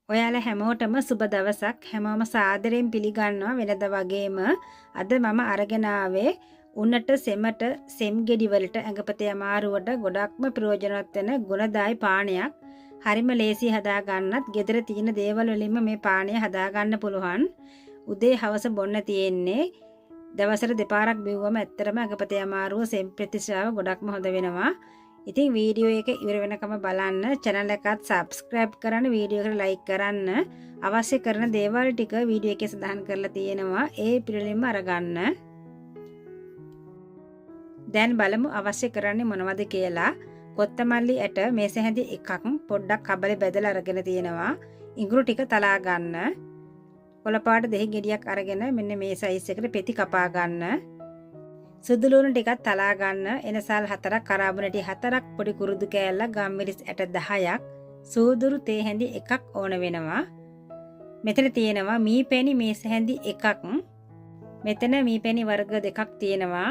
ඔයාලා හැමෝටම සුබ දවසක්. හැමෝම සාදරයෙන් පිළිගන්නවා වෙනද වගේම. අද මම අරගෙන ආවේ උන්නට සෙමට සෙම් ගෙඩි වලට ඇඟපතේ අමාරුවට ගොඩක්ම ප්‍රයෝජනවත් වෙන ගුණදායි පානයක්. හරිම ලේසි හදා ගන්නත්, ගෙදර තියෙන දේවල් වලින්ම මේ පානය හදා ගන්න පුළුවන්. උදේ හවස බොන්න තියෙන්නේ. දවසට දෙපාරක් බිව්වම ඇත්තටම ඇඟපතේ අමාරුව සෙම් ප්‍රතිශාව ගොඩක්ම හොඳ වෙනවා. ඉතින් වීඩියෝ එක ඉවර වෙනකම බලන්න, channel එකත් subscribe කරන්න, වීඩියෝ එකට like කරන්න. අවශ්‍ය කරන දේවල් ටික වීඩියෝ එකේ සඳහන් කරලා තියෙනවා. ඒ පිළිවෙලින්ම අරගන්න. දැන් බලමු අවශ්‍ය කරන්නේ මොනවද කියලා. කොත්තමල්ලි ඇට මේස හැඳි එකක් පොඩ්ඩක් කබලේ බෙදලා අරගෙන තියෙනවා. ඉඟුරු ටික තලා ගන්න. කොළපාට දෙහි ගෙඩියක් අරගෙන මෙන්න මේ size එකට පෙති කපා ගන්න. සුදු ලුණු ටිකක් තලා ගන්න. එනසල් 4ක්, කරාබුණටි 4ක්, පොඩි කුරුදු කෑල්ලක්, ගම්මිරිස් ඇට 10ක්, සූදුරු තේ හැඳි එකක් ඕන වෙනවා. මෙතන තියෙනවා මීපැණි මේස හැඳි එකක්. මෙතන මීපැණි වර්ග දෙකක් තියෙනවා.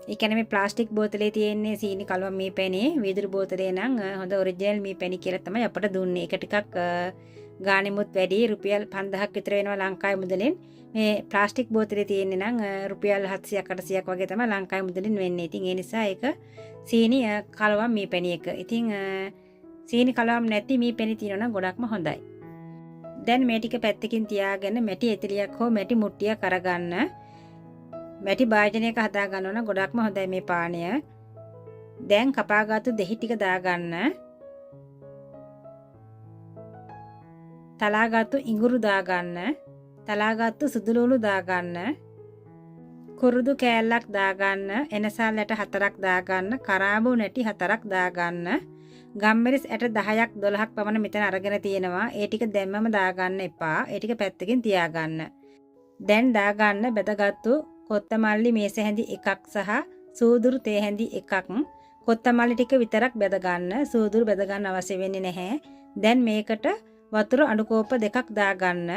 ඒ කියන්නේ මේ ප්ලාස්ටික් බෝතලේ තියෙන්නේ සීනි කලවම් මීපැණි. වීදුරු බෝතලේ නම් හොඳ ඔරිජිනල් මීපැණි කියලා තමයි අපට දුන්නේ. ඒක ටිකක් ගාණෙමුත් වැඩි, රුපියල් 5000ක් විතර වෙනවා ලංකාවේ මුදලෙන්. මේ ප්ලාස්ටික් බෝතලේ තියෙන්නේ නම් රුපියල් 700ක් 800ක් වගේ තමයි ලංකාවේ මුදලින් වෙන්නේ. ඉතින් ඒ නිසා ඒක සීනි කලවම් මීපැණි එක. ඉතින් සීනි කලවම් නැති මීපැණි තියෙනවා නම් ගොඩක්ම හොඳයි. දැන් මේ ටික පැත්තකින් තියාගෙන මැටි එතලියක් හෝ මැටි මුට්ටියක් අරගන්න. මැටි භාජනයක හදා ගන්නවා නම් ගොඩක්ම හොඳයි මේ පානය. දැන් කපාගත්තු දෙහි ටික දාගන්න. තලාගත්තු ඉඟුරු දාගන්න. තලාගත්තු සුදු ලුණු දාගන්න. කුරුදු කෑල්ලක් දාගන්න. එනසල් ඇට 4ක් දාගන්න. කරාබු නැටි 4ක් දාගන්න. ගම්මිරිස් ඇට 10ක් 12ක් පමණ මෙතන අරගෙන තියෙනවා. ඒ ටික දැම්මම දාගන්න එපා. ඒ ටික පැත්තකින් තියාගන්න. දැන් දාගන්න බෙදගත්තු කොත්තමල්ලි මේස හැඳි එකක් සහ සූදුරු තේ හැඳි එකක්. කොත්තමල්ලි ටික විතරක් බෙද ගන්න. සූදුරු බෙද ගන්න අවශ්‍ය වෙන්නේ නැහැ. දැන් මේකට වතුර අඩු කෝප්ප දෙකක් දාගන්න.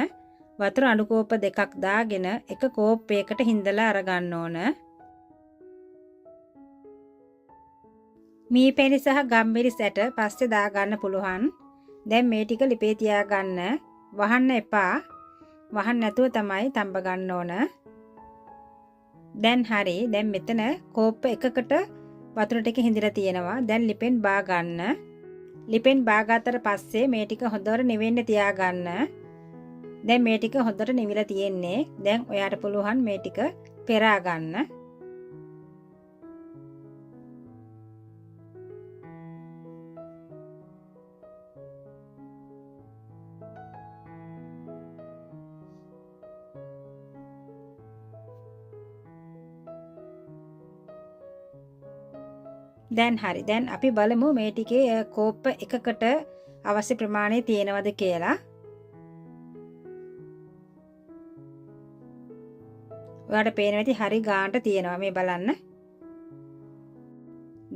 වතුර අඩු කෝප්ප දෙකක් දාගෙන එක කෝප්පයකට හිඳලා අරගන්න ඕන. මීපැණි සහ ගම්මිරිස් ඇට පස්සේ දාගන්න පුළුවන්. දැන් මේ ටික ලිපේ තියාගන්න. වහන්න එපා. වහන්න නැතුව තමයි තඹ ගන්න ඕන. දැන් හරි. දැන් මෙතන කෝප්ප එකකට වතුර ටික හිඳලා තියෙනවා. දැන් ලිපෙන් බා ගන්න. ලිපෙන් බා ගත්තට පස්සේ මේ ටික හොඳට නිවෙන්න තියාගන්න. දැන් මේ ටික හොඳට නිවිලා තියෙන්නේ. දැන් ඔයාට පුළුවන් මේ ටික පෙරා ගන්න. දැන් හරි. දැන් අපි බලමු මේ ටිකේ කෝප්ප එකකට අවශ්‍ය ප්‍රමාණය තියෙනවද කියලා. ඔයාලට පේනවා ඇති හරි ගානට තියෙනවා මේ බලන්න.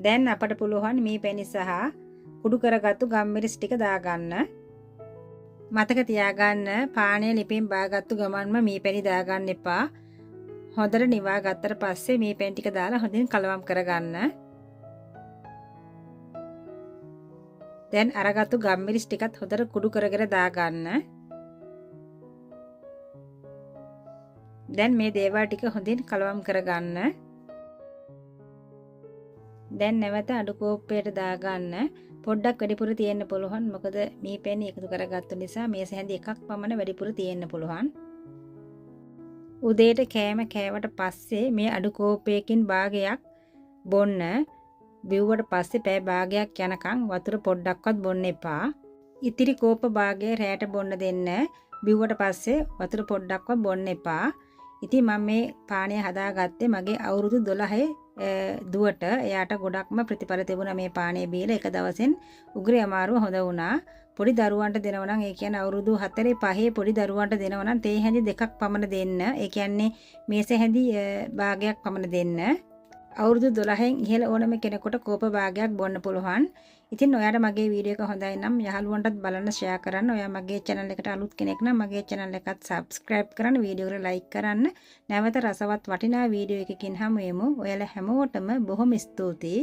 දැන් අපට පුළුවන් මේ පැණි සහ කුඩු කරගත්තු ගම්මිරිස් ටික දාගන්න. මතක තියාගන්න පානය ලිපෙන් බාගත්තු ගමන්ම මේ පැණි දාගන්න එපා. හොඳට නිවා ගත්තට පස්සේ මේ පැණි ටික දාලා හොඳින් කලවම් කරගන්න. දැන් අරගත්තු ගම්මිරිස් ටිකත් හොඳට කුඩු කරගෙන දාගන්න. දැන් මේ දේවල් ටික හොඳින් කලවම් කරගන්න. දැන් නැවත අඩු කෝප්පයට දාගන්න. පොඩ්ඩක් වැඩිපුර තියෙන්න පුළුවන්. මොකද මේ පැණි එකතු කරගත්තු නිසා මේස හැඳි එකක් පමණ වැඩිපුර තියෙන්න පුළුවන්. උදේට කෑම කෑවට පස්සේ මේ අඩු කෝප්පයකින් භාගයක් බොන්න. බිව්වට පස්සේ පැය භාගයක් යනකම් වතුර පොඩ්ඩක්වත් බොන්න එපා. ඉතිරි කෝප්ප භාගය රැයට බොන්න දෙන්න. බිව්වට පස්සේ වතුර පොඩ්ඩක්වත් බොන්න එපා. ඉතින් මම මේ පානය හදාගත්තේ මගේ අවුරුදු 12 දුවට. එයාට ගොඩක්ම ප්‍රතිඵල තිබුණා මේ පානය බීලා. එක දවසෙන් උග්‍රේ අමාරුව හොඳ වුණා. පොඩි දරුවන්ට දෙනවා නම්, ඒ කියන්නේ අවුරුදු 4 5 පොඩි දරුවන්ට දෙනවා නම් තේ හැඳි දෙකක් පමණ දෙන්න. ඒ කියන්නේ මේස හැඳි භාගයක් පමණ දෙන්න. අවුරුදු 12න් ඉහළ ඕනම කෙනෙකුට කෝප භාගයක් බොන්න පුළුවන්. ඉතින් ඔයාට මගේ වීඩියෝ එක හොඳයි නම් යහළුවන්ටත් බලන්න ෂෙයා කරන්න. ඔයා මගේ channel එකට අලුත් කෙනෙක් නම් මගේ channel එකත් subscribe කරන්න, වීඩියෝ එකට like කරන්න. නැවත රසවත් වටිනා වීඩියෝ එකකින් හමු වෙමු. ඔයාලා හැමෝටම බොහොම ස්තුතියි.